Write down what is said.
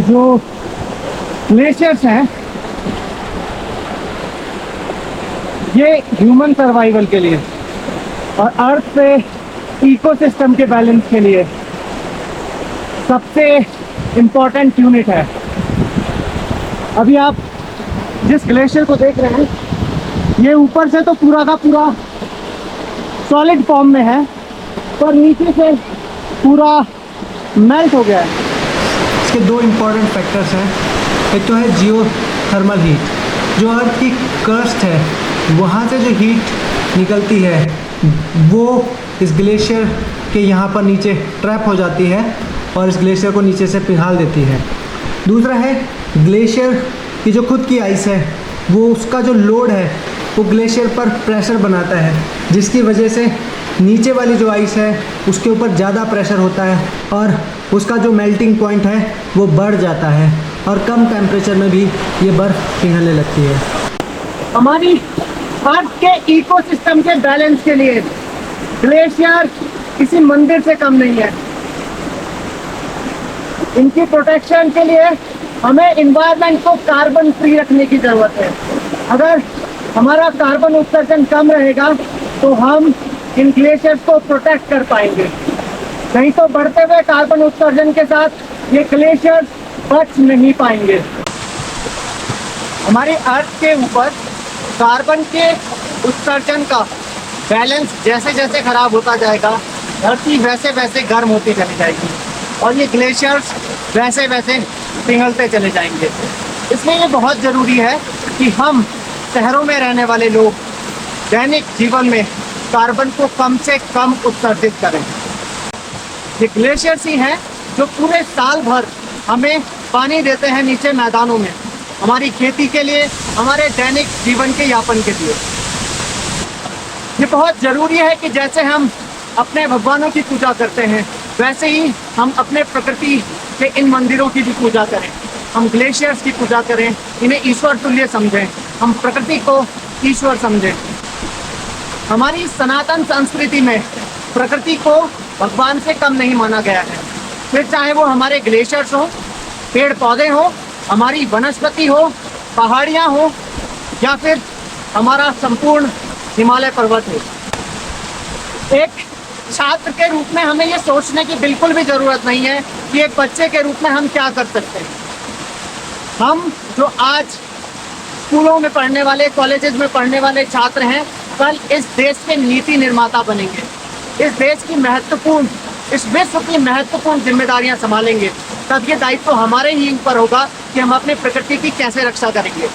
जो ग्लेशियर्स हैं ये ह्यूमन सर्वाइवल के लिए और अर्थ पे इकोसिस्टम के बैलेंस के लिए सबसे इम्पोर्टेंट यूनिट है। अभी आप जिस ग्लेशियर को देख रहे हैं ये ऊपर से तो पूरा का पूरा सॉलिड फॉर्म में है, पर नीचे से पूरा मेल्ट हो गया है। इसके दो इम्पॉर्टेंट फैक्टर्स हैं। एक तो है जियो थर्मल हीट, जो अर्थ की क्रस्ट है वहाँ से जो हीट निकलती है वो इस ग्लेशियर के यहाँ पर नीचे ट्रैप हो जाती है और इस ग्लेशियर को नीचे से पिघाल देती है। दूसरा है ग्लेशियर की जो खुद की आइस है वो उसका जो लोड है वो ग्लेशियर पर प्रेशर बनाता है, जिसकी वजह से नीचे वाली जो आइस है उसके ऊपर ज़्यादा प्रेशर होता है और उसका जो मेल्टिंग पॉइंट है वो बढ़ जाता है और कम टेम्परेचर में भी ये बर्फ़ पिघलने लगती है। हमारी अर्थ के इकोसिस्टम के बैलेंस के लिए ग्लेशियर किसी मंदिर से कम नहीं है। इनकी प्रोटेक्शन के लिए हमें इन्वायरमेंट को कार्बन फ्री रखने की जरूरत है। अगर हमारा कार्बन उत्सर्जन कम रहेगा तो हम इन ग्लेशियर्स को प्रोटेक्ट कर पाएंगे, नहीं तो बढ़ते हुए कार्बन उत्सर्जन के साथ ये ग्लेशियर्स बच नहीं पाएंगे। हमारी अर्थ के ऊपर कार्बन के उत्सर्जन का बैलेंस जैसे जैसे खराब होता जाएगा धरती वैसे वैसे गर्म होती चली जाएगी और ये ग्लेशियर्स वैसे वैसे पिघलते चले जाएंगे। इसलिए ये बहुत ज़रूरी है कि हम शहरों में रहने वाले लोग दैनिक जीवन में कार्बन को कम से कम उत्सर्जित करें। ये ग्लेशियर्स ही हैं जो पूरे साल भर हमें पानी देते हैं नीचे मैदानों में, हमारी खेती के लिए, हमारे दैनिक जीवन के यापन के लिए। ये बहुत ज़रूरी है कि जैसे हम अपने भगवानों की पूजा करते हैं वैसे ही हम अपने प्रकृति के इन मंदिरों की भी पूजा करें। हम ग्लेशियर्स की पूजा करें, इन्हें ईश्वर तुल्य समझें, हम प्रकृति को ईश्वर समझें। हमारी सनातन संस्कृति में प्रकृति को भगवान से कम नहीं माना गया है, फिर चाहे वो हमारे ग्लेशियर्स हो, पेड़ पौधे हो, हमारी वनस्पति हो, पहाड़ियाँ हो या फिर हमारा संपूर्ण हिमालय पर्वत हो। एक छात्र के रूप में हमें ये सोचने की बिल्कुल भी ज़रूरत नहीं है कि एक बच्चे के रूप में हम क्या कर सकते हैं। हम जो आज स्कूलों में पढ़ने वाले, कॉलेजेस में पढ़ने वाले छात्र हैं, कल इस देश के नीति निर्माता बनेंगे, इस देश की महत्वपूर्ण, इस विश्व की महत्वपूर्ण जिम्मेदारियां संभालेंगे। तब ये दायित्व हमारे ही ऊपर होगा कि हम अपने प्रकृति की कैसे रक्षा करेंगे।